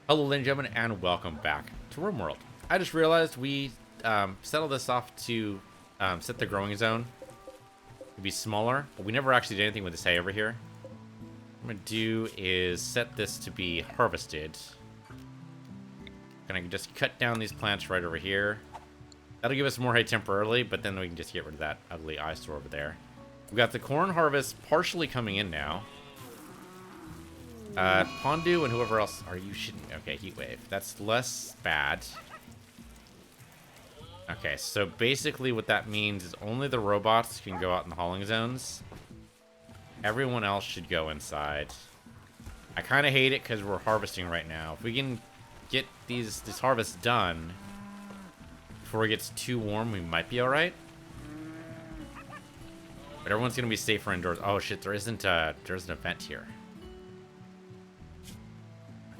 Hello, ladies and gentlemen, and welcome back to RimWorld. I just realized we settled this off to set the growing zone to be smaller, but we never actually did anything with this hay over here. What I'm going to do is set this to be harvested. Gonna just cut down these plants right over here. That'll give us more hay temporarily, but then we can just get rid of that ugly eyesore over there. We've got the corn harvest partially coming in now. Pondu and whoever else are you shooting? Okay, heat wave. That's less bad. Okay, so basically what that means is only the robots can go out in the hauling zones. Everyone else should go inside. I kind of hate it because we're harvesting right now. If we can get this harvest done before it gets too warm, we might be alright. But everyone's going to be safer indoors. Oh shit, there's an event here.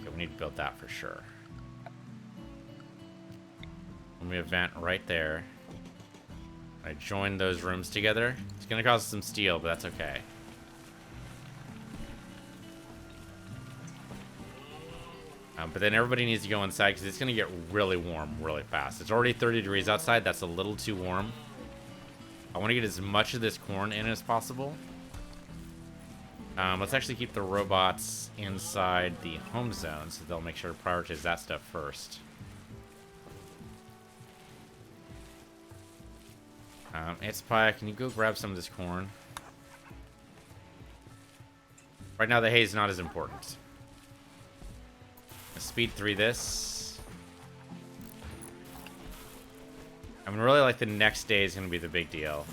Okay, we need to build that for sure. Let me event right there. I join those rooms together. It's going to cause some steel, but that's okay. But then everybody needs to go inside because it's going to get really warm really fast. It's already 30 degrees outside. That's a little too warm. I want to get as much of this corn in as possible. Let's actually keep the robots inside the home zone, so they'll make sure to prioritize that stuff first. It's Pie, can you go grab some of this corn? Right now, the hay is not as important. Speed 3 this. I mean, really, like, the next day is going to be the big deal.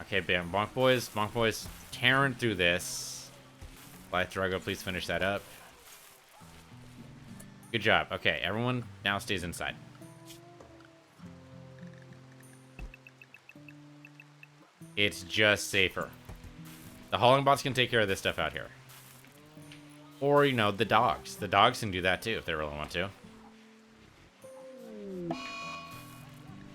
Okay, bam. Bonk boys tearing through this. Blight, Drago, please finish that up. Good job. Okay, everyone now stays inside. It's just safer. The hauling bots can take care of this stuff out here. Or, you know, the dogs. The dogs can do that too if they really want to.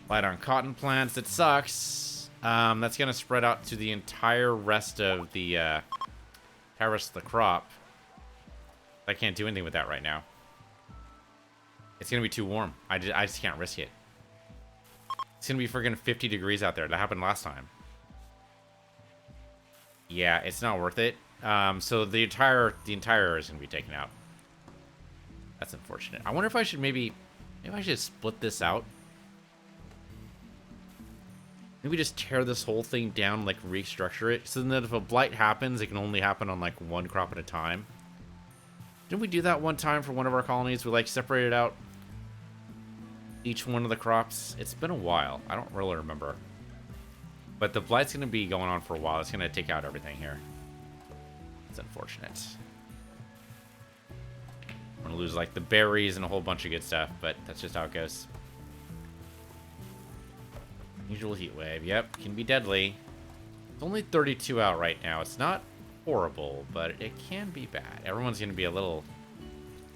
Light on cotton plants. It sucks. That's going to spread out to the entire rest of the crop. I can't do anything with that right now. It's going to be too warm. I just can't risk it. It's going to be friggin' 50 degrees out there. That happened last time. Yeah, it's not worth it. So the entire area is going to be taken out. That's unfortunate. I wonder if I should maybe I should split this out. Maybe just tear this whole thing down, like restructure it, so that if a blight happens, it can only happen on like one crop at a time. Didn't we do that one time for one of our colonies? We like separated out each one of the crops. It's been a while. I don't really remember. But the blight's going to be going on for a while. It's going to take out everything here. It's unfortunate. I'm going to lose like the berries and a whole bunch of good stuff, but that's just how it goes. Usual heat wave. Yep, can be deadly. It's only 32 out right now. It's not horrible, but it can be bad. Everyone's going to be a little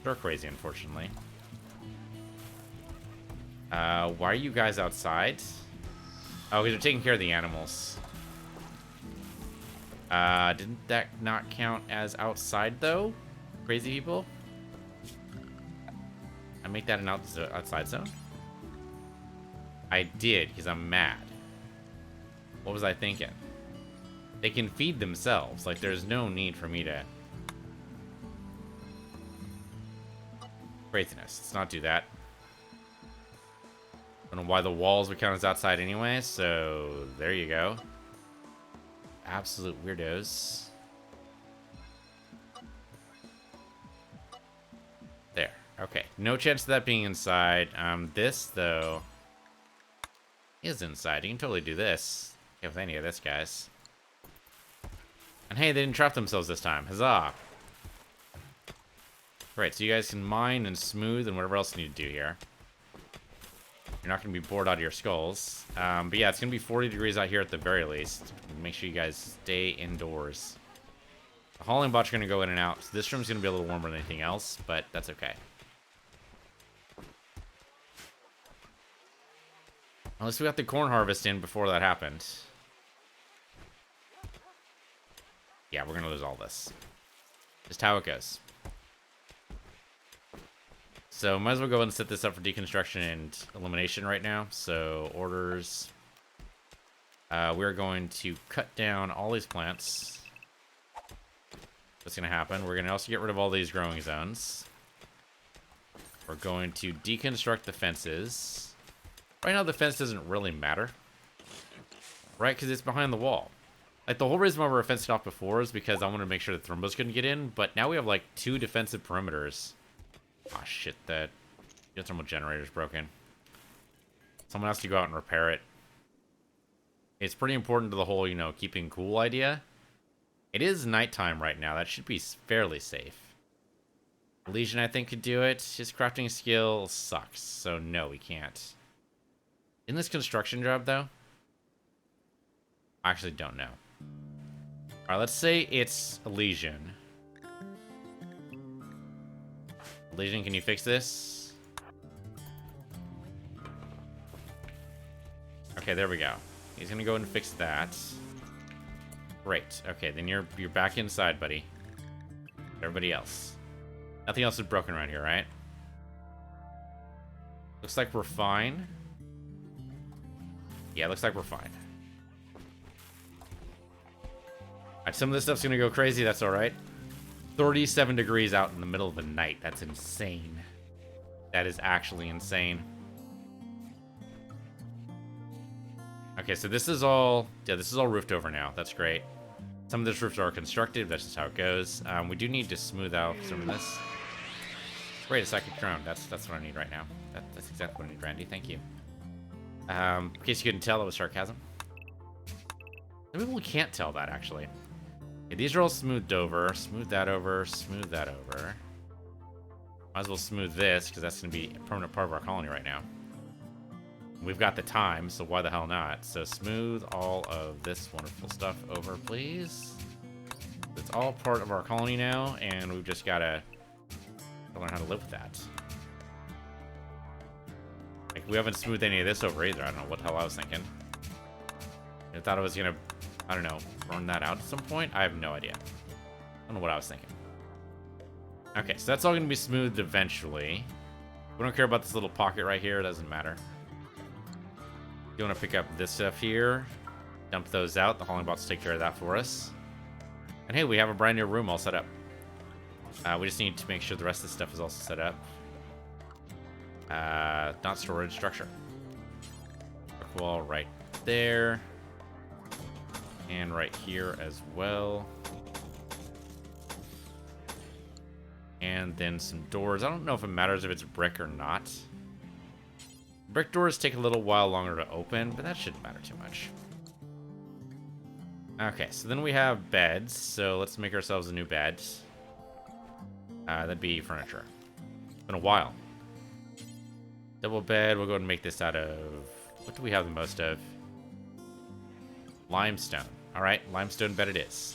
stir crazy, unfortunately. Why are you guys outside? Oh, because they're taking care of the animals. Didn't that not count as outside, though? Crazy people? I make that an outside zone? I did, because I'm mad. What was I thinking? They can feed themselves. Like, there's no need for me to... Craziness. Let's not do that. I don't know why the walls would count as outside anyway, so there you go. Absolute weirdos. There. Okay. No chance of that being inside. This, though, is inside. You can totally do this. Okay, with any of this, guys. And hey, they didn't trap themselves this time. Huzzah. Right, so you guys can mine and smooth and whatever else you need to do here. You're not going to be bored out of your skulls. But yeah, it's going to be 40 degrees out here at the very least. Make sure you guys stay indoors. The hauling bots are going to go in and out. So this room's going to be a little warmer than anything else, but that's okay. At least we got the corn harvest in before that happened. Yeah, we're going to lose all this. Just how it goes. So might as well go ahead and set this up for deconstruction and elimination right now. So orders. We're going to cut down all these plants. What's going to happen? We're going to also get rid of all these growing zones. We're going to deconstruct the fences. Right now the fence doesn't really matter. Right? Because it's behind the wall. Like, the whole reason why we were fenced off before is because I wanted to make sure that Thrumbos couldn't get in. But now we have, like, 2 defensive perimeters. Ah, shit, that geothermal generator's broken. Someone has to go out and repair it. It's pretty important to the whole, you know, keeping cool idea. It is nighttime right now. That should be fairly safe. Legion, I think, could do it. His crafting skill sucks, so no, we can't. In this construction job, though? I actually don't know. Alright, let's say it's Legion. Legion, can you fix this? Okay, there we go. He's gonna go and fix that. Great. Okay, then you're back inside, buddy. Everybody else. Nothing else is broken around here, right? Looks like we're fine. Yeah, looks like we're fine. Alright, some of this stuff's gonna go crazy, that's alright. 37 degrees out in the middle of the night. That's insane. That is actually insane. Okay, so this is all... Yeah, this is all roofed over now. That's great. Some of this roofs are constructed. That's just how it goes. We do need to smooth out some of this. Great, a psychic drone. That's what I need right now. That's exactly what I need, Randy. Thank you. In case you couldn't tell, it was sarcasm. Some people can't tell that, actually. Okay, these are all smoothed over. Smooth that over. Smooth that over. Might as well smooth this, because that's going to be a permanent part of our colony right now. We've got the time, so why the hell not? So smooth all of this wonderful stuff over, please. It's all part of our colony now, and we've just got to learn how to live with that. Like, we haven't smoothed any of this over either. I don't know what the hell I was thinking. I thought I was going to, I don't know, burn that out at some point? I have no idea. I don't know what I was thinking. Okay, so that's all going to be smoothed eventually. We don't care about this little pocket right here. It doesn't matter. You want to pick up this stuff here, dump those out. The hauling bots take care of that for us. And hey, we have a brand new room all set up. We just need to make sure the rest of the stuff is also set up. Not storage, structure. Brick wall right there. And right here as well. And then some doors. I don't know if it matters if it's brick or not. Brick doors take a little while longer to open, but that shouldn't matter too much. Okay, so then we have beds. So let's make ourselves a new bed. That'd be furniture. It's been a while. Double bed. We'll go ahead and make this out of... What do we have the most of? Limestone. All right, limestone bed it is.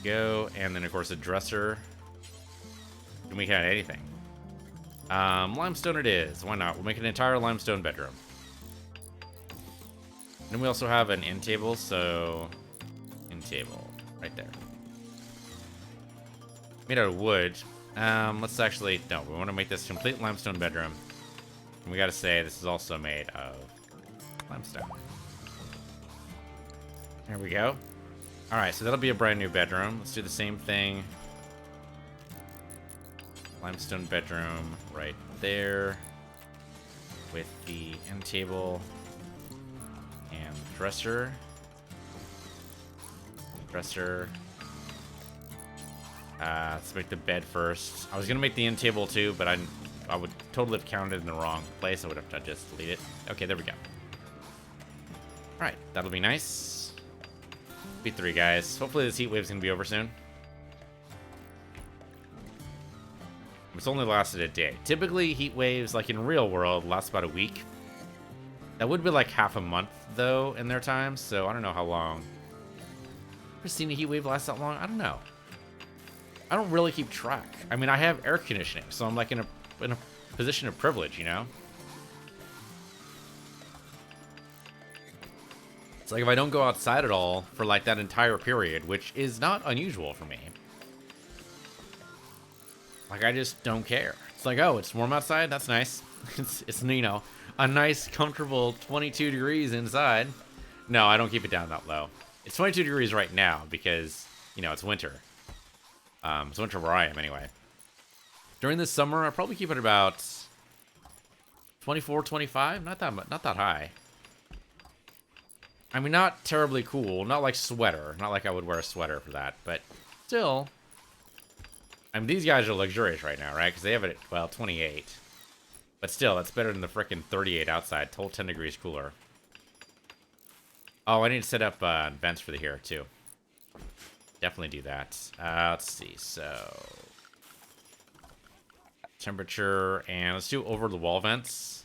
Go, and then of course a dresser. And we can add anything. Limestone it is. Why not? We'll make an entire limestone bedroom. And then we also have an end table, so... End table. Right there. Made out of wood. Let's actually... No, we want to make this complete limestone bedroom. And we gotta say, this is also made of limestone. There we go. Alright, so that'll be a brand new bedroom. Let's do the same thing. Limestone bedroom right there. With the end table. And dresser. Dresser. Let's make the bed first. I was gonna make the end table too, but I would totally have counted in the wrong place. I would have to just delete it. Okay, there we go. Alright, that'll be nice. Be 3 guys. Hopefully this heat wave's gonna be over soon. It's only lasted a day. Typically, heat waves, like in real world, last about a week. That would be like half a month, though, in their time, so I don't know how long. Ever seen a heat wave last that long? I don't know. I don't really keep track. I mean, I have air conditioning, so I'm like in a position of privilege, you know? It's like if I don't go outside at all for like that entire period, which is not unusual for me. Like, I just don't care. It's like, oh, it's warm outside? That's nice. It's, you know, a nice, comfortable 22 degrees inside. No, I don't keep it down that low. It's 22 degrees right now because, you know, it's winter. It's winter where I am anyway. During the summer, I probably keep it about 24, 25. Not that high. I mean, not terribly cool. Not like sweater. Not like I would wear a sweater for that. But still. I mean, these guys are luxurious right now, right? Because they have it at, well, 28. But still, that's better than the frickin' 38 outside. Total 10 degrees cooler. Oh, I need to set up vents for the here, too. Definitely do that. Let's see. So, temperature, and let's do over the wall vents.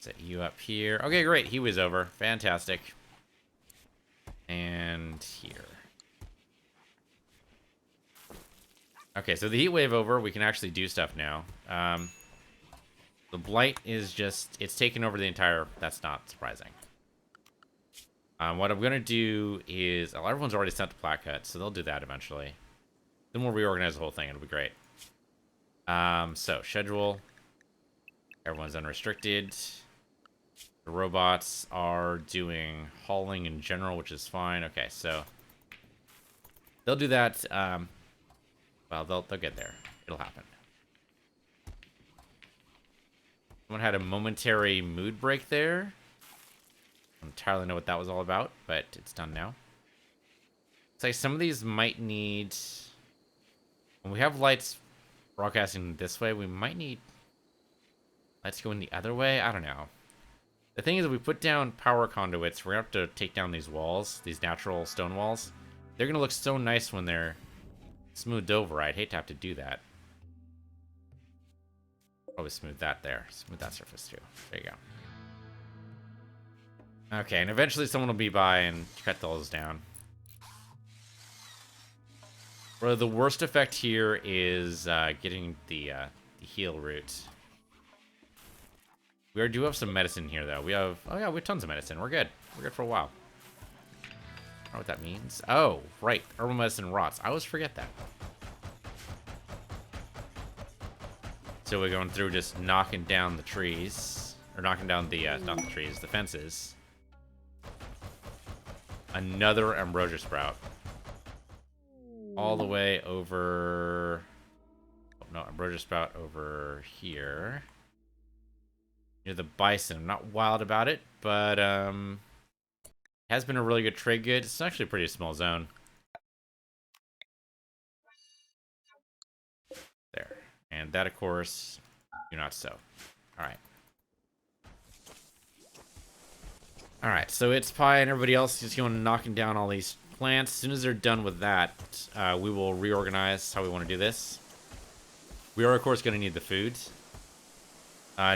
Set you up here. Okay, great. He was over. Fantastic. And here. Okay, so the heat wave over. We can actually do stuff now. The Blight is just... It's taken over the entire... That's not surprising. What I'm going to do is... Well, everyone's already sent to Plat Cut, so they'll do that eventually. Then we'll reorganize the whole thing. It'll be great. So, schedule. Everyone's unrestricted. The robots are doing hauling in general, which is fine. Okay, so... They'll do that... Well, they'll get there. It'll happen. Someone had a momentary mood break there. I don't entirely know what that was all about, but it's done now. It's like some of these might need... When we have lights broadcasting this way, we might need lights going the other way. I don't know. The thing is, if we put down power conduits, we're going to have to take down these walls, these natural stone walls. They're going to look so nice when they're smoothed over. I'd hate to have to do that. Probably smooth that there. Smooth that surface too. There you go. Okay, and eventually someone will be by and cut those down. Well, the worst effect here is getting the heal route. We do have some medicine here, though. We have... Oh, yeah, we have tons of medicine. We're good. We're good for a while. I don't know what that means. Oh, right. Herbal medicine rots. I always forget that. So we're going through just knocking down the trees. Or knocking down the, not the trees, the fences. Another ambrosia sprout. All the way over... Oh, no, ambrosia sprout over here. Near the bison. I'm not wild about it, but, has been a really good trade good. It's actually a pretty small zone. There. And that, of course, do not so. Alright. Alright, so it's Pie and everybody else just going knocking down all these plants. As soon as they're done with that, we will reorganize how we want to do this. We are, of course, going to need the food.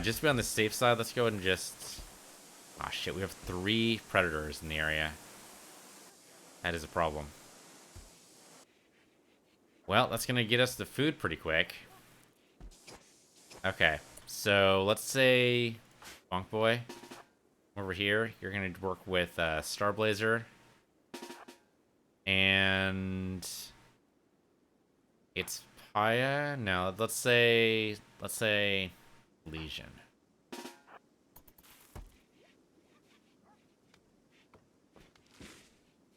Just to be on the safe side, let's go ahead and just... Ah, shit, we have 3 predators in the area. That is a problem. Well, that's going to get us the food pretty quick. Okay, so let's say... Bonk Boy, over here. You're going to work with Starblazer. And... It's Paya? No, let's say... Legion.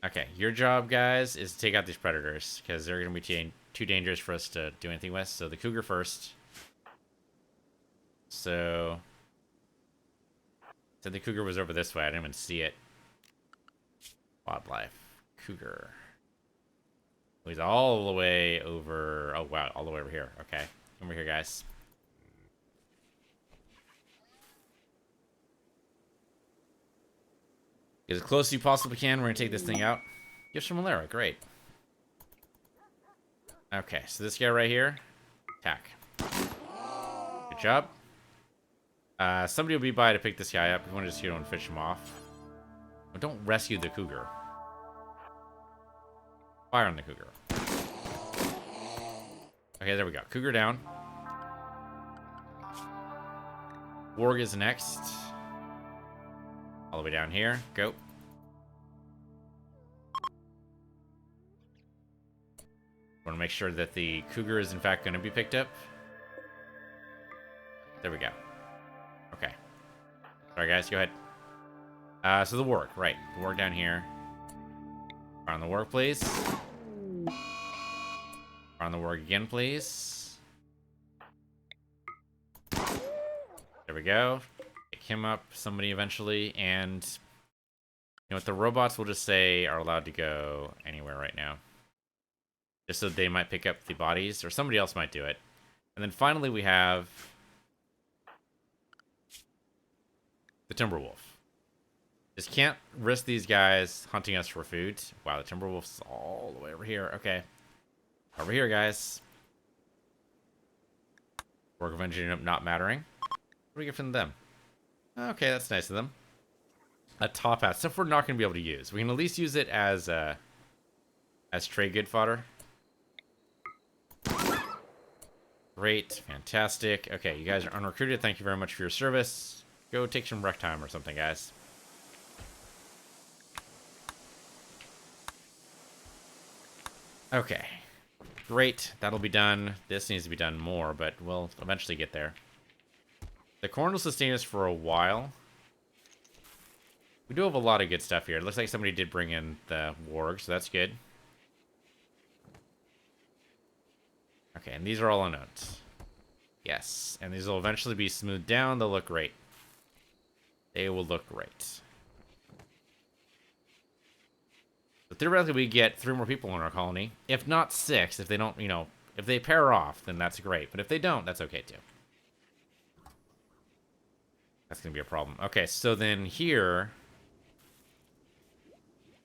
Okay, your job, guys, is to take out these predators, because they're going to be too dangerous for us to do anything with. So the cougar first. So... Said the cougar was over this way. I didn't even see it. Wildlife. Cougar. He's all the way over... Oh, wow. All the way over here. Okay. Come over here, guys. Get as close as you possibly can. We're going to take this thing out. Gifts from Malera. Great. Okay, so this guy right here. Attack. Good job. Somebody will be by to pick this guy up. We want to just, and fish him off. But don't rescue the cougar. Fire on the cougar. Okay, there we go. Cougar down. Warg is next. All the way down here. Go. Want to make sure that the cougar is in fact going to be picked up. There we go. Okay. Sorry, guys. Go ahead. So the work, right? The work down here. On the work, please. On the work again, please. There we go. Pick him up, somebody eventually, and you know what? The robots will just say are allowed to go anywhere right now. Just so they might pick up the bodies, or somebody else might do it. And then finally we have the Timberwolf. Just can't risk these guys hunting us for food. Wow, the Timberwolf's all the way over here. Okay. Over here, guys. Work of ending up not mattering. What do we get from them? Okay, that's nice of them. A top hat. Stuff we're not going to be able to use. We can at least use it as trade good fodder. Great. Fantastic. Okay, you guys are unrecruited. Thank you very much for your service. Go take some rec time or something, guys. Okay. Great. That'll be done. This needs to be done more, but we'll eventually get there. The corn will sustain us for a while. We do have a lot of good stuff here. It looks like somebody did bring in the warg, so that's good. Okay, and these are all unknowns. Yes, and these will eventually be smoothed down. They'll look great. They will look great. So theoretically, we get 3 more people in our colony. If not 6, if they don't, you know, if they pair off, then that's great. But if they don't, that's okay too. That's going to be a problem. Okay, so then here,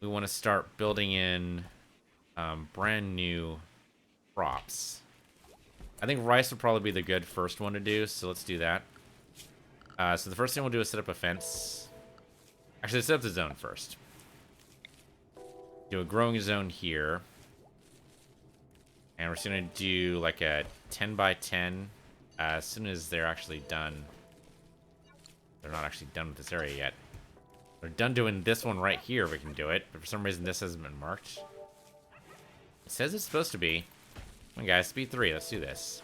we want to start building in brand new crops. I think rice would probably be the good first one to do, so let's do that. So the first thing we'll do is set up a fence. Actually, let's set up the zone first. Do a growing zone here. And we're just going to do like a 10 by 10 as soon as they're actually done. They're not actually done with this area yet. They're done doing this one right here. We can do it. But for some reason, this hasn't been marked. It says it's supposed to be. Come on, guys. Speed 3. Let's do this.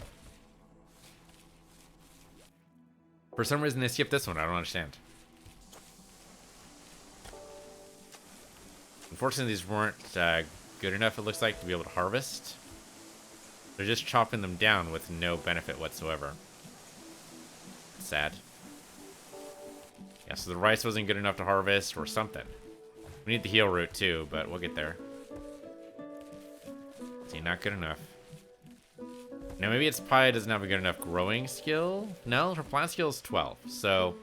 For some reason, they skipped this one. I don't understand. Unfortunately, these weren't good enough, it looks like, to be able to harvest. They're just chopping them down with no benefit whatsoever. Sad. Yeah, so the rice wasn't good enough to harvest, or something. We need the heal root, too, but we'll get there. See, not good enough. Now, maybe its pie doesn't have a good enough growing skill. No, her plant skill is 12, so...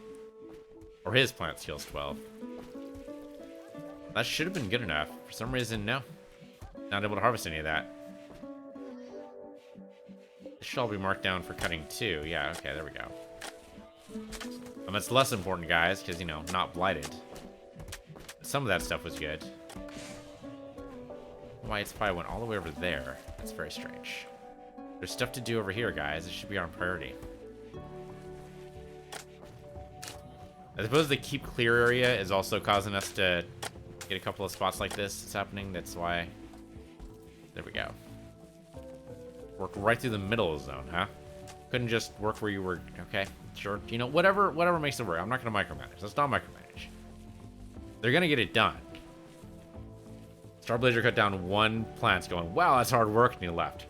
Or his plant skill is 12. That should have been good enough. For some reason, no. Not able to harvest any of that. This should all be marked down for cutting too. Yeah, okay, there we go. That's less important, guys, because, you know, not blighted. Some of that stuff was good. Why its pie went all the way over there. That's very strange. There's stuff to do over here, guys. It should be our priority. I suppose the keep clear area is also causing us to get a couple of spots like this. It's happening. That's why. There we go. Work right through the middle of the zone, huh? Couldn't just work where you were. Okay, sure. You know, whatever makes it work. I'm not going to micromanage. Let's not micromanage. They're going to get it done. Starblazer cut down 1 plant, going, wow, that's hard work, and he left.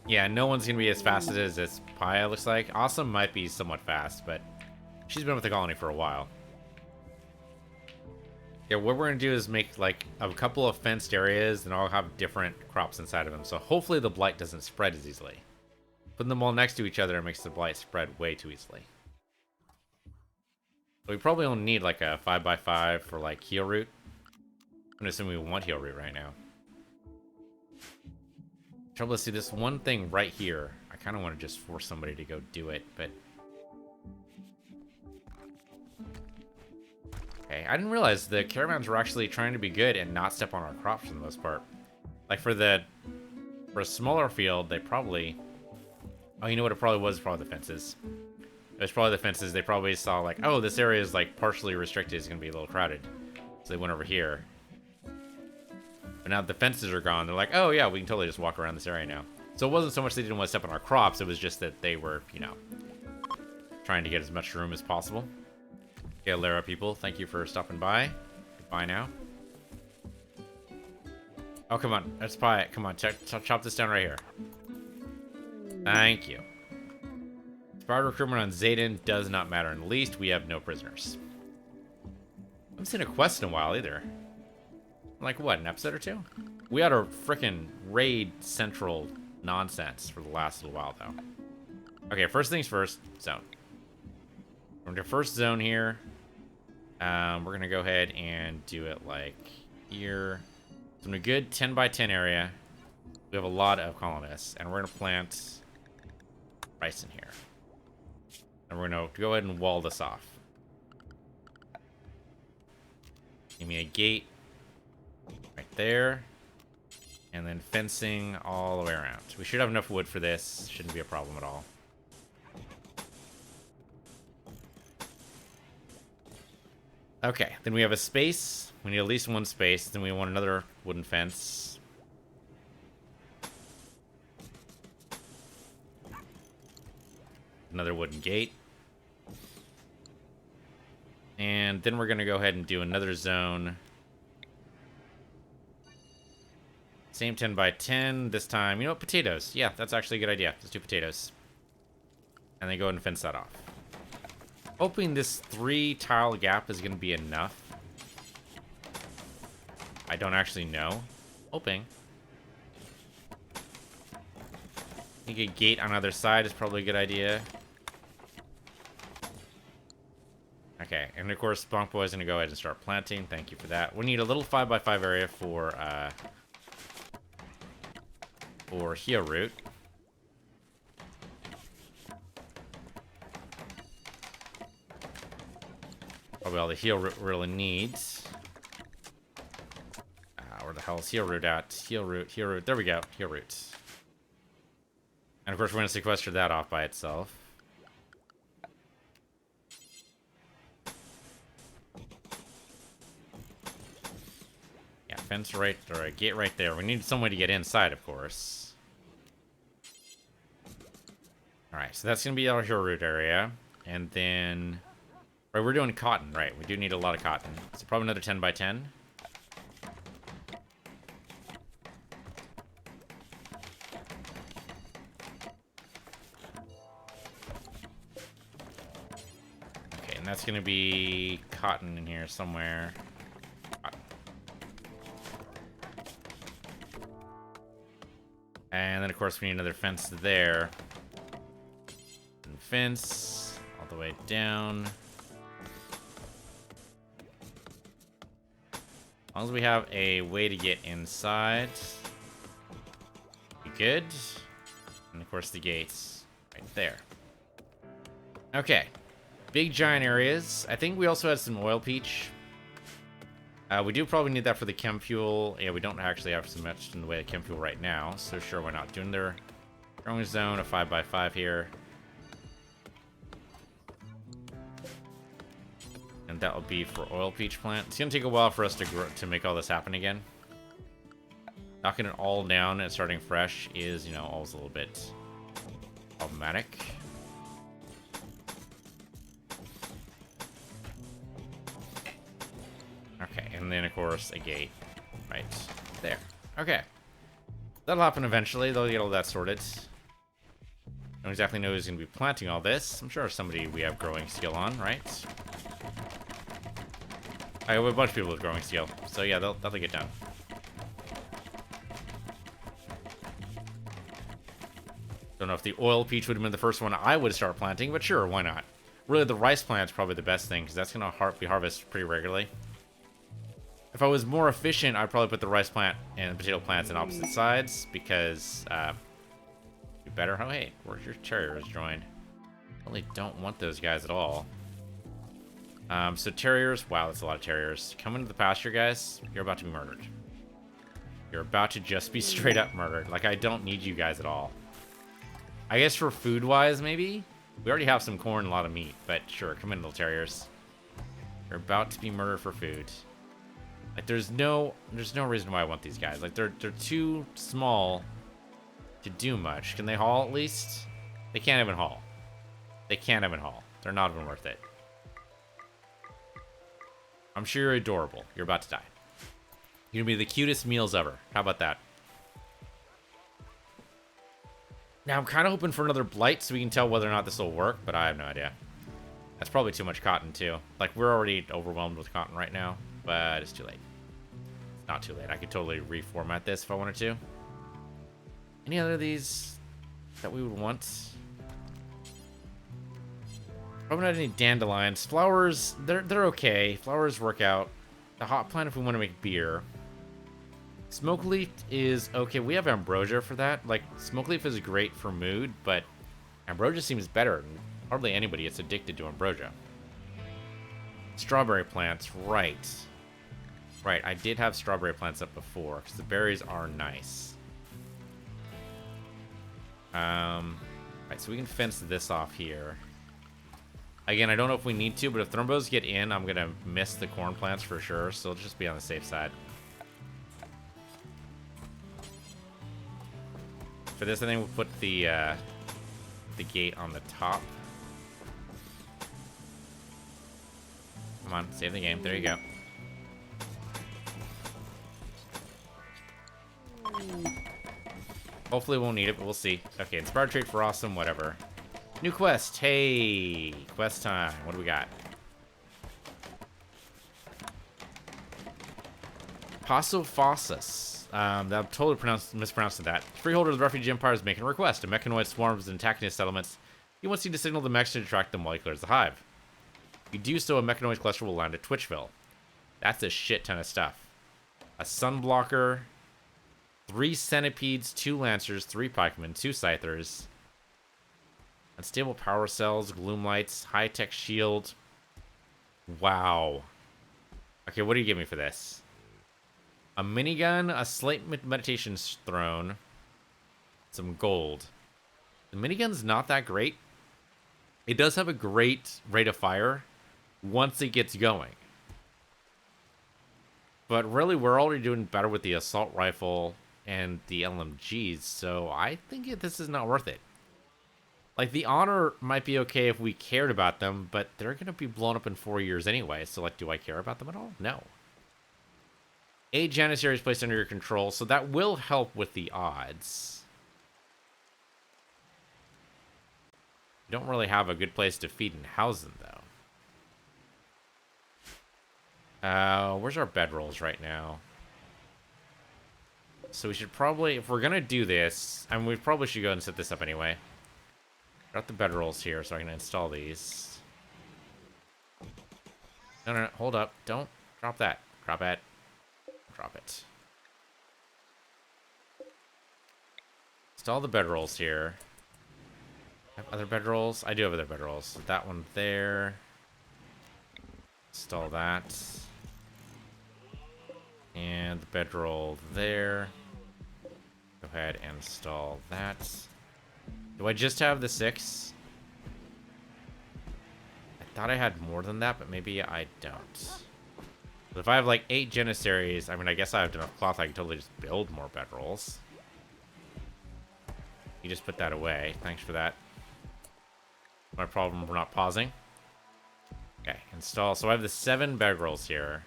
Yeah, no one's going to be as fast as this Paya, looks like. Awesome might be somewhat fast, but she's been with the colony for a while. Yeah, what we're going to do is make, like, a couple of fenced areas, and all have different crops inside of them. So hopefully the blight doesn't spread as easily. Putting them all next to each other makes the blight spread way too easily. But we probably only need, like, a 5x5 for, like, heal root. I'm assuming we want heal root right now. Trouble is, see, this one thing right here, I kind of want to just force somebody to go do it, but... Okay, I didn't realize the caravans were actually trying to be good and not step on our crops for the most part. Like, for a smaller field, they probably Oh, you know what it probably was? Probably the fences. It was probably the fences. They probably saw like, oh, this area is like partially restricted. It's going to be a little crowded. So they went over here. But now the fences are gone. They're like, oh, yeah, we can totally just walk around this area now. So it wasn't so much they didn't want to step on our crops. It was just that they were, you know, trying to get as much room as possible. Okay, Lara people, thank you for stopping by. Goodbye now. Oh, come on. Let's buy it. Come on, chop this down right here. Thank you. Spider recruitment on Zayden does not matter in the least. We have no prisoners. I haven't seen a quest in a while either. Like, what, an episode or two? We had a frickin' raid central nonsense for the last little while, though. Okay, first things first, zone. We're going to first zone here. We're going to go ahead and do it like here. So in a good 10 by 10 area, we have a lot of colonists, and we're going to plant rice in here. And we're going to go ahead and wall this off. Give me a gate right there. And then fencing all the way around. We should have enough wood for this. Shouldn't be a problem at all. Okay, then we have a space. We need at least one space. Then we want another wooden fence. Another wooden gate. And then we're going to go ahead and do another zone. Same 10 by 10. This time, you know what? Potatoes. Yeah, that's actually a good idea. Let's do potatoes. And then go ahead and fence that off. Hoping this 3 tile gap is going to be enough. I don't actually know. Hoping. I think a gate on either side is probably a good idea. Okay, and of course, Bonk Boy is going to go ahead and start planting. Thank you for that. We need a little 5 by 5 area for heel root. Probably all the heel root really needs. Where the hell is heel root at? Heel root, heel root. There we go. Heel root. And of course, we're going to sequester that off by itself. Yeah, fence right, or a gate right there. We need some way to get inside, of course. Alright, so that's going to be our heel root area. And then... Right, we're doing cotton, right? We do need a lot of cotton. So probably another 10 by 10. Okay, and that's going to be cotton in here somewhere. Cotton. And then, of course, we need another fence there. And fence all the way down. As long as we have a way to get inside, be good. And of course the gates right there. Okay, big giant areas. I think we also had some oil peach. We do probably need that for the chem fuel. Yeah, we don't actually have so much in the way of chem fuel right now, so sure, why not? Doing their growing zone, a 5 by 5 here. And that will be for oil peach plant. It's gonna take a while for us to grow, to make all this happen again. Knocking it all down and starting fresh is, you know, always a little bit problematic. Okay, and then of course a gate right there. Okay, that'll happen eventually. They'll get all that sorted. Don't exactly know who's gonna be planting all this. I'm sure somebody we have growing skill on, right? I have a bunch of people with growing skill, so yeah, that'll get done. Don't know if the oil peach would have been the first one I would start planting, but sure, why not? Really, the rice plant's probably the best thing, because that's going to be harvested pretty regularly. If I was more efficient, I'd probably put the rice plant and the potato plants on opposite sides, because, be better. Oh, hey, where's your terriers joined? Really don't want those guys at all. So terriers, wow, that's a lot of terriers. Come into the pasture, guys. You're about to be murdered. You're about to just be straight up murdered. Like, I don't need you guys at all. I guess for food-wise, maybe? We already have some corn and a lot of meat, but sure, come in, little terriers. You're about to be murdered for food. Like, there's no reason why I want these guys. Like, they're too small to do much. Can they haul at least? They can't even haul. They can't even haul. They're not even worth it. I'm sure you're adorable. You're about to die. You're gonna be the cutest meals ever. How about that? Now, I'm kind of hoping for another blight so we can tell whether or not this will work, but I have no idea. That's probably too much cotton, too. Like, we're already overwhelmed with cotton right now, but it's too late. It's not too late. I could totally reformat this if I wanted to. Any other of these that we would want? Probably not any dandelions. Flowers, they're okay. Flowers work out. The hot plant if we want to make beer. Smoke leaf is okay. We have ambrosia for that. Like, smoke leaf is great for mood, but ambrosia seems better. Hardly anybody gets addicted to ambrosia. Strawberry plants, right. Right, I did have strawberry plants up before, because the berries are nice. Right, so we can fence this off here. Again, I don't know if we need to, but if thrombos get in, I'm going to miss the corn plants for sure, so let's just be on the safe side. For this, I think we'll put the gate on the top. Come on, save the game. There you go. Hopefully we'll need it, but we'll see. Okay, inspired trait for awesome, whatever. New quest. Hey, quest time. What do we got? Paso Fossus. That totally mispronounced that. Freeholder of the Refugee Empire is making a request. A mechanoid swarms and attacking his settlements. He wants you to signal the mechs to attract them while he clears the hive. If you do so, a mechanoid cluster will land at Twitchville. That's a shit ton of stuff. A sunblocker, 3 centipedes, 2 lancers, 3 pikemen, 2 scythers, unstable power cells, gloom lights, high-tech shield. Wow. Okay, what do you give me for this? A minigun, a slate meditation throne, some gold. The minigun's not that great. It does have a great rate of fire once it gets going. But really, we're already doing better with the assault rifle and the LMGs, so I think this is not worth it. Like, the honor might be okay if we cared about them, but they're going to be blown up in 4 years anyway, so, like, do I care about them at all? No. 8 Janissaries placed under your control, so that will help with the odds. You don't really have a good place to feed and house them, though. Where's our bedrolls right now? So we should probably, if we're going to do this, I mean, we probably should go and set this up anyway. Got the bedrolls here, so I can install these. No, hold up. Don't drop that. Drop it. Drop it. Install the bedrolls here. Have other bedrolls? I do have other bedrolls. That one there. Install that. And the bedroll there. Go ahead and install that. Do I just have the 6? I thought I had more than that, but maybe I don't. But if I have like 8 Janissaries, I mean, I guess I have enough cloth. I can totally just build more bedrolls. You just put that away. Thanks for that. My problem for not pausing. Okay, install. So I have the 7 bedrolls here.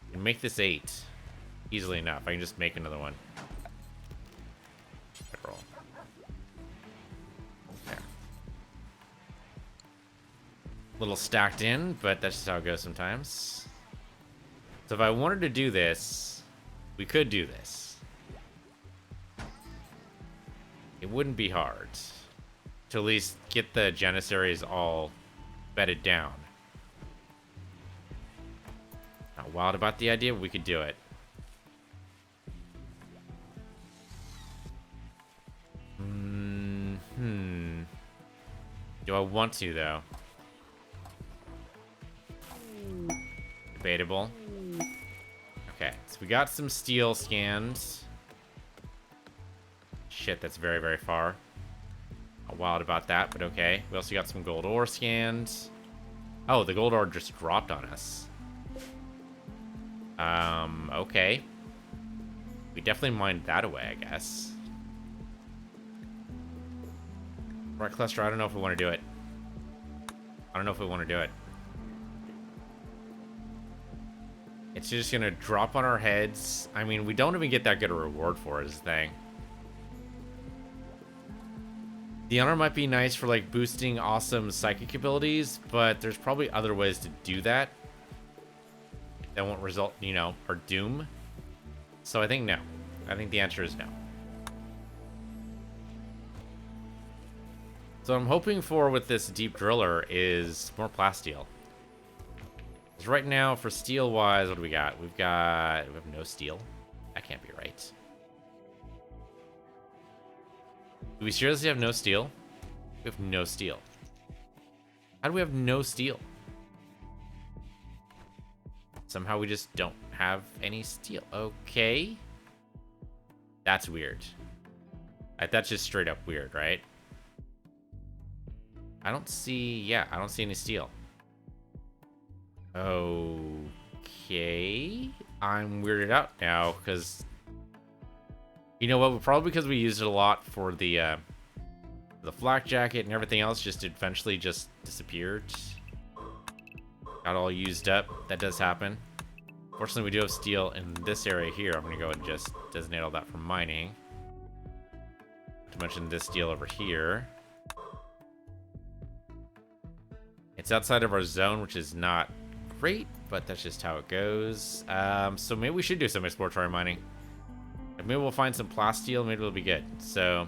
I can make this 8 easily enough. I can just make another one. Bedroll. There. A little stacked in, but that's just how it goes sometimes. So if I wanted to do this, we could do this. It wouldn't be hard to at least get the Janissaries all bedded down. Not wild about the idea, but we could do it. Do I want to, though? Debatable. Okay, so we got some steel scanned. shit, that's very, very far. Not wild about that, but okay. We also got some gold ore scanned. Oh, the gold ore just dropped on us. Okay. We definitely mined that away, I guess. Right cluster, I don't know if we want to do it. I don't know if we want to do it. It's just gonna drop on our heads. I mean, we don't even get that good a reward for it, is the thing. The honor might be nice for, like, boosting awesome psychic abilities, but there's probably other ways to do that that won't result, you know, or doom. So I think no. I think the answer is no. So what I'm hoping for with this deep driller is more plasteel. Because right now, for steel-wise, what do we got? We have no steel. That can't be right. Do we seriously have no steel? We have no steel. How do we have no steel? Somehow we just don't have any steel. Okay. That's weird. That's just straight up weird, right? I don't see any steel. Okay. I'm weirded out now, because... You know what? Probably because we used it a lot for the flak jacket and everything else just eventually just disappeared. Got all used up. That does happen. Fortunately, we do have steel in this area here. I'm going to go and just designate all that for mining. Not to mention this steel over here. It's outside of our zone, which is not great, but that's just how it goes. So maybe we should do some exploratory mining. Maybe we'll find some plasteel, maybe it'll be good. So,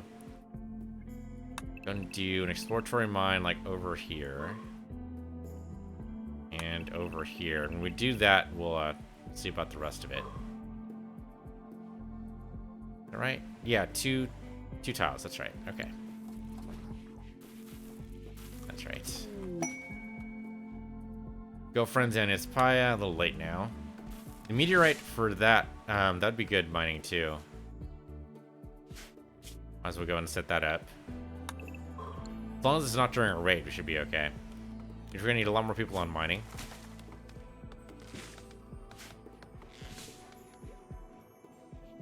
gonna do an exploratory mine like over here. And over here. And when we do that, we'll see about the rest of it. Alright? Yeah, two tiles, that's right. Okay. That's right. Go friends and Ispaya, a little late now. The meteorite for that, that'd be good mining too. Might as well go and set that up. As long as it's not during a raid, we should be okay. We're gonna need a lot more people on mining.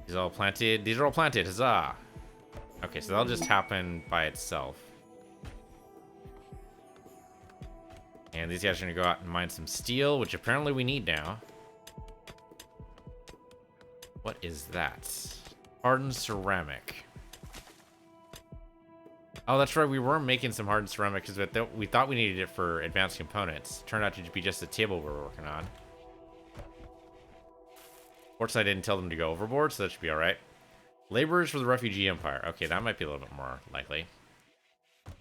These are all planted. These are all planted. Huzzah! Okay, so that'll just happen by itself. And these guys are gonna go out and mine some steel, which apparently we need now. What is that? Hardened ceramic. Oh, that's right. We were making some hardened ceramic because we thought we needed it for advanced components. Turned out to be just the table we were working on. Fortunately, I didn't tell them to go overboard, so that should be all right. Laborers for the Refugee Empire. Okay, that might be a little bit more likely.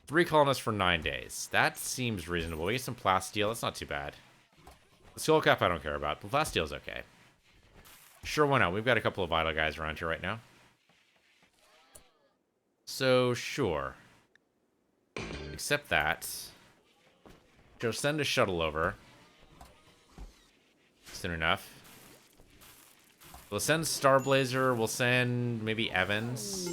3 colonists for 9 days. That seems reasonable. We get some plasteel. That's not too bad. The skull cap I don't care about. The plasteel's okay. Sure, why not? We've got a couple of idle guys around here right now. So, sure. Except that. So send a shuttle over. Soon enough. We'll send Starblazer. We'll send maybe Evans.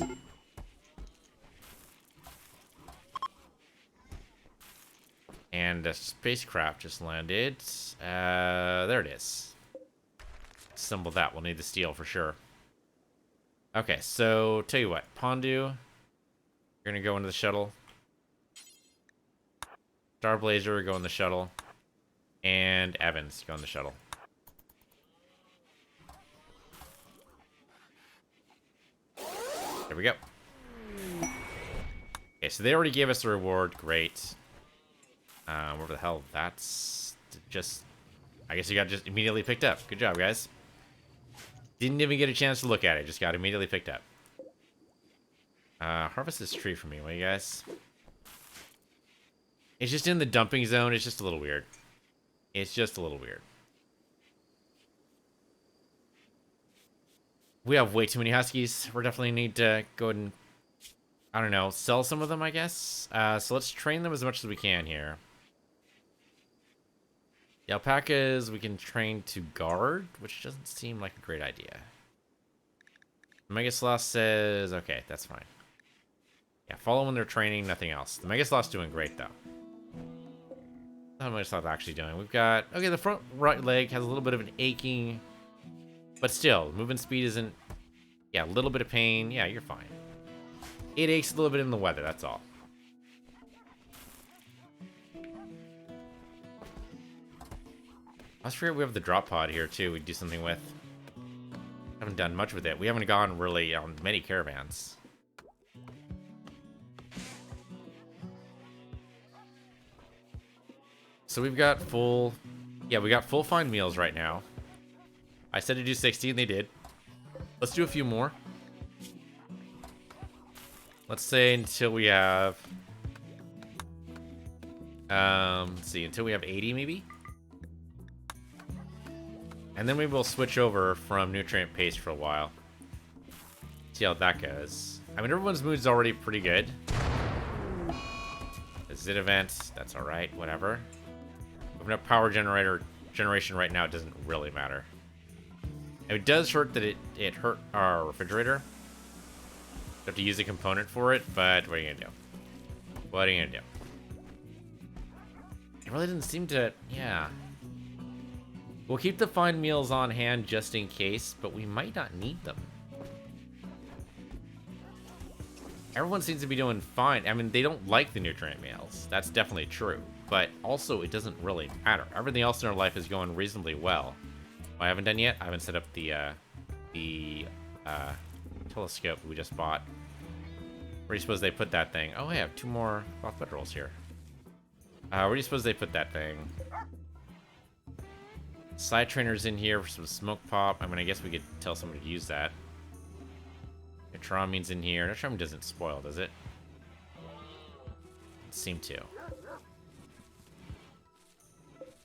And a spacecraft just landed. There it is. Assemble that. We'll need the steel for sure. Okay, so tell you what, Pondu, you're gonna go into the shuttle. Starblazer, go in the shuttle. And Evans, go in the shuttle. There we go. Okay, so they already gave us the reward. Great. Where the hell? That's just... I guess you got just immediately picked up. Good job, guys. Didn't even get a chance to look at it. Just got immediately picked up. Harvest this tree for me, will you guys? It's just in the dumping zone. It's just a little weird. It's just a little weird. We have way too many huskies. We definitely need to go and, I don't know, sell some of them, I guess. So let's train them as much as we can here. The alpacas we can train to guard, which doesn't seem like a great idea. Megasloth says, okay, that's fine. Yeah, follow when they're training, nothing else. The Megaslot's doing great, though. How much Megaslot's actually doing? We've got... Okay, the front right leg has a little bit of an aching... But still, movement speed isn't... Yeah, a little bit of pain. Yeah, you're fine. It aches a little bit in the weather, that's all. I was forget we have the drop pod here, too. We'd do something with. Haven't done much with it. We haven't gone really on many caravans. So we've got full... Yeah, we got full find meals right now. I said to do 60, and they did. Let's do a few more. Let's say until we have... let's see, until we have 80, maybe? And then maybe we'll switch over from nutrient paste for a while. See how that goes. I mean, everyone's mood's already pretty good. The Zit event, that's alright, whatever. If we have power generation right now, it doesn't really matter. It does hurt that it hurt our refrigerator. We have to use a component for it, but what are you gonna do? What are you gonna do? It really didn't seem to... Yeah. We'll keep the fine meals on hand just in case, but we might not need them. Everyone seems to be doing fine. I mean, they don't like the nutrient meals. That's definitely true. But also, it doesn't really matter. Everything else in our life is going reasonably well. What I haven't done yet, I haven't set up the telescope we just bought. Where do you suppose they put that thing? Oh, I have 2 more federals here. Where do you suppose they put that thing? Side trainer's in here for some smoke pop. I mean, I guess we could tell somebody to use that. Neutramine's in here. Neutramine doesn't spoil, does it? Seem to.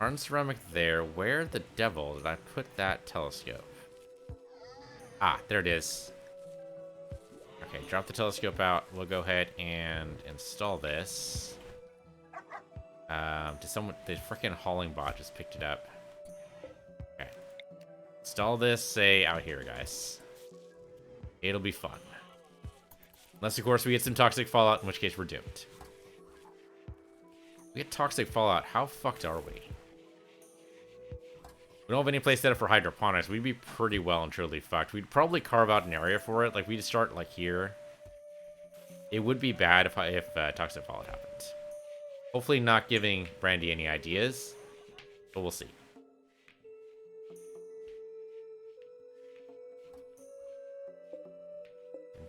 Iron ceramic there. Where the devil did I put that telescope? Ah, there it is. Okay, drop the telescope out. We'll go ahead and install this. Did someone... The freaking hauling bot just picked it up. Okay. Install this, say, out here, guys. It'll be fun. Unless, of course, we get some toxic fallout, in which case we're doomed. We get toxic fallout. How fucked are we? We don't have any place set up for hydroponics. We'd be pretty well and truly fucked. We'd probably carve out an area for it. Like, we'd start, like, here. It would be bad if toxic fallout happened. Hopefully not giving Brandy any ideas, but we'll see.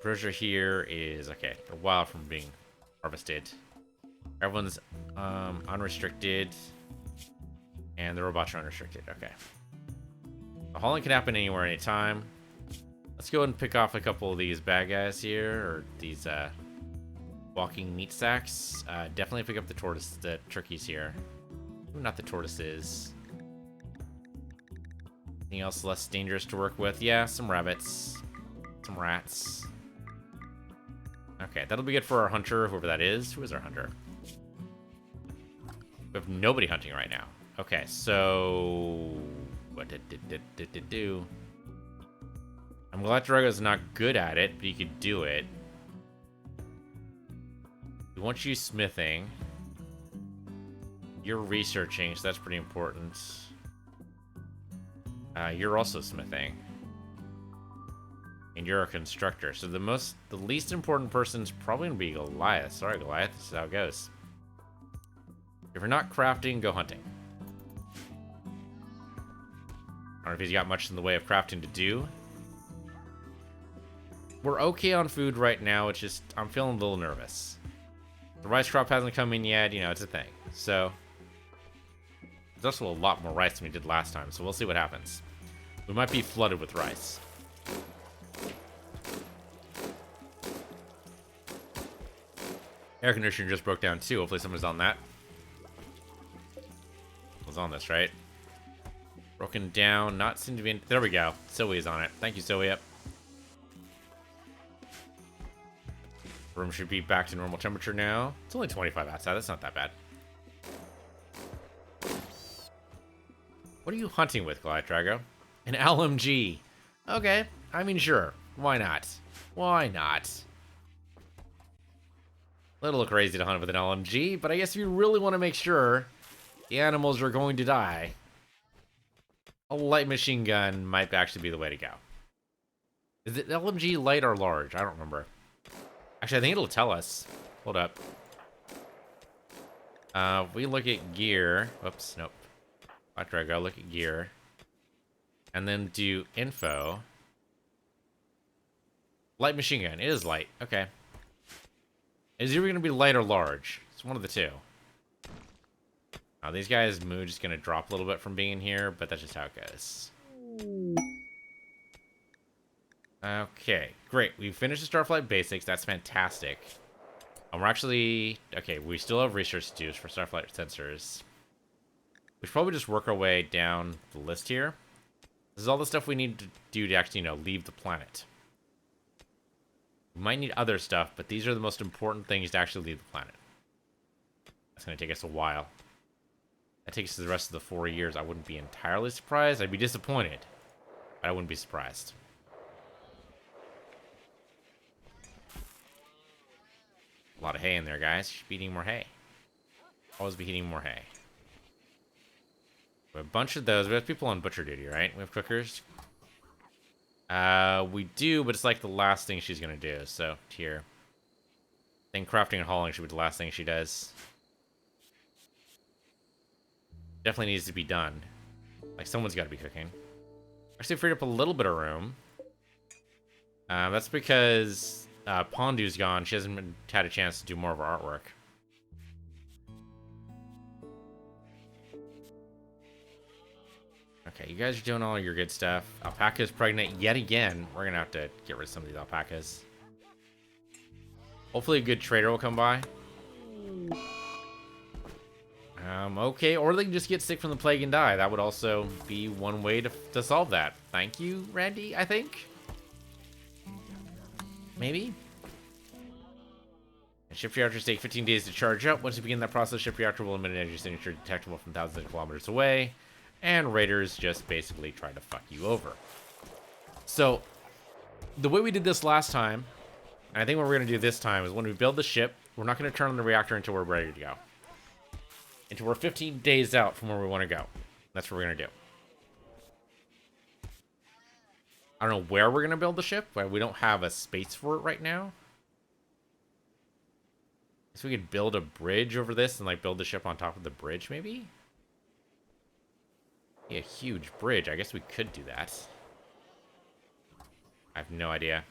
Brosier here is, okay, a while from being harvested. Everyone's unrestricted, and the robots are unrestricted. Okay. The hauling can happen anywhere, anytime. Let's go ahead and pick off a couple of these bad guys here, or these walking meat sacks. Definitely pick up the turkeys here. Ooh, not the tortoises. Anything else less dangerous to work with? Yeah, some rabbits, some rats. Okay, that'll be good for our hunter, whoever that is. Who is our hunter? We have nobody hunting right now. Okay, so... What did it do? I'm glad Drago's not good at it, but he could do it. We want you smithing. You're researching, so that's pretty important. You're also smithing. And you're a constructor. So the least important person's probably gonna be Goliath. Sorry, Goliath, this is how it goes. If you're not crafting, go hunting. I don't know if he's got much in the way of crafting to do. We're okay on food right now, it's just, I'm feeling a little nervous. The rice crop hasn't come in yet, you know, it's a thing. So, there's also a lot more rice than we did last time, so we'll see what happens. We might be flooded with rice. Air conditioner just broke down too. Hopefully someone's on that. Was on this, right? Broken down. Not seem to be in... There we go. Zoe's on it. Thank you, Zoe. Room should be back to normal temperature now. It's only 25 outside. That's not that bad. What are you hunting with, Goliath Drago? An LMG. Okay. I mean, sure. Why not? Why not? little crazy to hunt with an LMG, but I guess if you really want to make sure the animals are going to die, a light machine gun might actually be the way to go. Is it LMG light or large? I don't remember. Actually, I think it'll tell us. Hold up. If we look at gear. Whoops, nope. After I go look at gear. And then do info. Light machine gun. It is light. Okay. Is it going to be light or large? It's one of the two. Now, these guys' mood is going to drop a little bit from being here, but that's just how it goes. Okay, great. We finished the Starflight Basics. That's fantastic. And we're actually... Okay, we still have research to do for Starflight sensors. We should probably just work our way down the list here. This is all the stuff we need to do to actually, leave the planet. We might need other stuff, but these are the most important things to actually leave the planet. That's going to take us a while. That takes us to the rest of the 4 years. I wouldn't be entirely surprised. I'd be disappointed, but I wouldn't be surprised. A lot of hay in there, guys. You should be eating more hay. Always be eating more hay. We have a bunch of those. We have people on butcher duty, right? We have cookers. We do, but it's like the last thing she's gonna do. So here, I think crafting and hauling should be the last thing she does. Definitely needs to be done. Like someone's got to be cooking. Actually, freed up a little bit of room. That's because Pondu's gone. She hasn't had a chance to do more of her artwork. Okay, you guys are doing all your good stuff. Alpaca's pregnant yet again. We're gonna have to get rid of some of these alpacas. Hopefully a good trader will come by. Okay, or they can just get sick from the plague and die. That would also be one way to solve that. Thank you, Randy, I think? Maybe? Ship reactors take 15 days to charge up. Once you begin that process, ship reactor will emit an energy signature detectable from thousands of kilometers away. And raiders just basically try to fuck you over. So, the way we did this last time, and I think what we're going to do this time, is when we build the ship, we're not going to turn on the reactor until we're ready to go. Until we're 15 days out from where we want to go. That's what we're going to do. I don't know where we're going to build the ship. We don't have a space for it right now. So we could build a bridge over this and like build the ship on top of the bridge, maybe? Yeah, a huge bridge. I guess we could do that. I have no idea.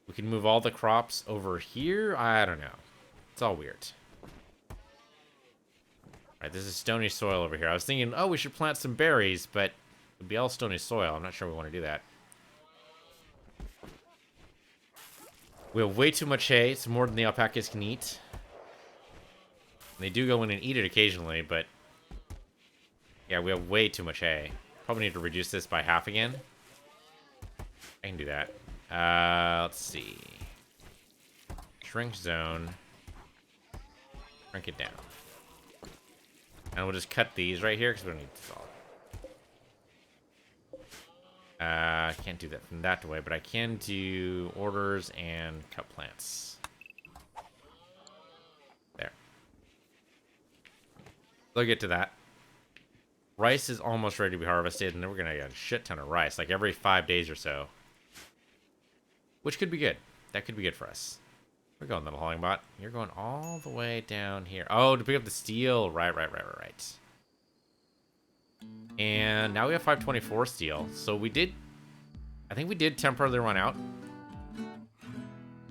We can move all the crops over here? I don't know. It's all weird. Alright, this is stony soil over here. I was thinking, oh, we should plant some berries, but it would be all stony soil. I'm not sure we want to do that. We have way too much hay. It's more than the alpacas can eat. And they do go in and eat it occasionally, but... yeah, we have way too much hay. Probably need to reduce this by half again. I can do that. Let's see. Shrink zone. Shrink it down. And we'll just cut these right here because we don't need this all. I can't do that from that way, but I can do orders and cut plants. There. We'll get to that. Rice is almost ready to be harvested, and then we're going to get a shit ton of rice, like every 5 days or so. Which could be good. That could be good for us. We're going, little hauling bot. You're going all the way down here. Oh, to pick up the steel. Right. And now we have 524 steel. So we did... I think we did temporarily run out.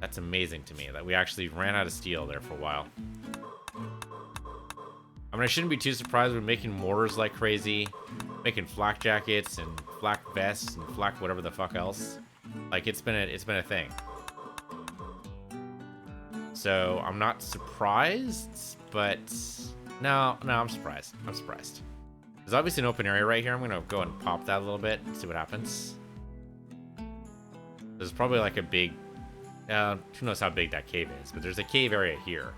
That's amazing to me, that we actually ran out of steel there for a while. I mean, I shouldn't be too surprised. We're making mortars like crazy. Making flak jackets and flak vests and flak whatever the fuck else. Like, it's been a thing. So, I'm not surprised, but... No, I'm surprised. I'm surprised. There's obviously an open area right here. I'm going to go and pop that a little bit and see what happens. There's probably like a big... who knows how big that cave is, but there's a cave area here.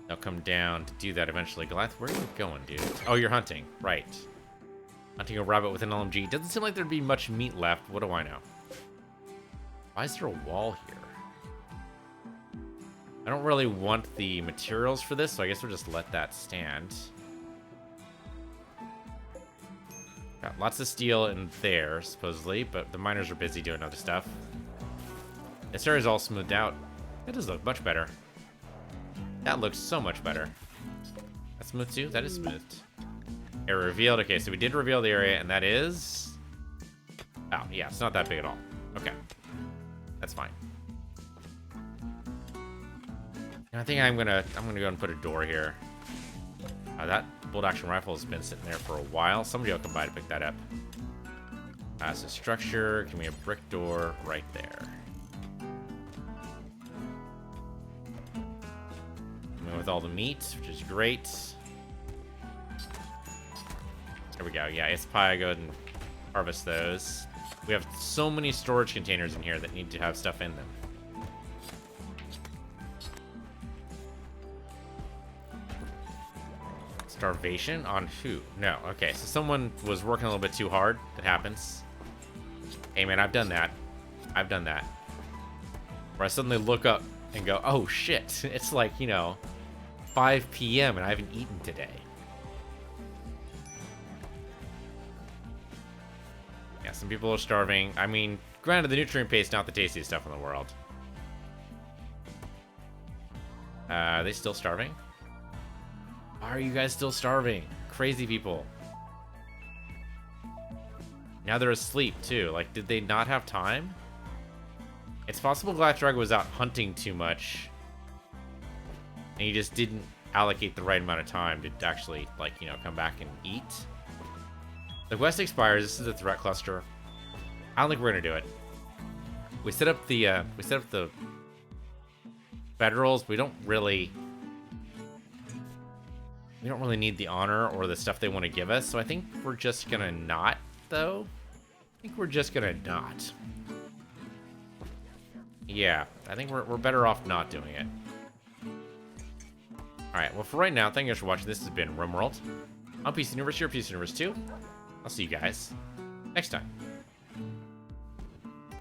They'll come down to do that eventually. Goliath, where are you going, dude? Oh, you're hunting. Right. Hunting a rabbit with an LMG. Doesn't seem like there'd be much meat left. What do I know? Why is there a wall here? I don't really want the materials for this, so I guess we'll just let that stand. Got lots of steel in there, supposedly, but the miners are busy doing other stuff. This area's all smoothed out. That does look much better. That looks so much better. That's smooth too? That is smooth. Area revealed. Okay, so we did reveal the area, and that is... Oh, yeah, it's not that big at all. Okay. That's fine. And I think I'm gonna go and put a door here. That bolt-action rifle has been sitting there for a while. Somebody will come by to pick that up. So structure, give me a brick door right there. With all the meat, which is great. There we go. Yeah, it's probably go ahead and harvest those. We have so many storage containers in here that need to have stuff in them. Starvation on who? No. Okay, so someone was working a little bit too hard. It happens. Hey, man, I've done that. I've done that. Where I suddenly look up and go, oh, shit. It's like, you know, 5 p.m. and I haven't eaten today. Yeah, some people are starving. I mean, granted, the nutrient paste not the tastiest stuff in the world. Are they still starving? Why are you guys still starving? Crazy people. Now they're asleep, too. Like, did they not have time? It's possible Glass Dragon was out hunting too much. And he just didn't allocate the right amount of time to actually, like, you know, come back and eat. The quest expires. This is a threat cluster. I don't think we're gonna do it. We set up the federals. We don't really need the honor or the stuff they want to give us. So I think we're just gonna not, though. I think we're just gonna not. Yeah, I think we're better off not doing it. Alright, well, for right now, thank you guys for watching. This has been RimWorld. I'm PC Universe, you're PC Universe 2. I'll see you guys next time.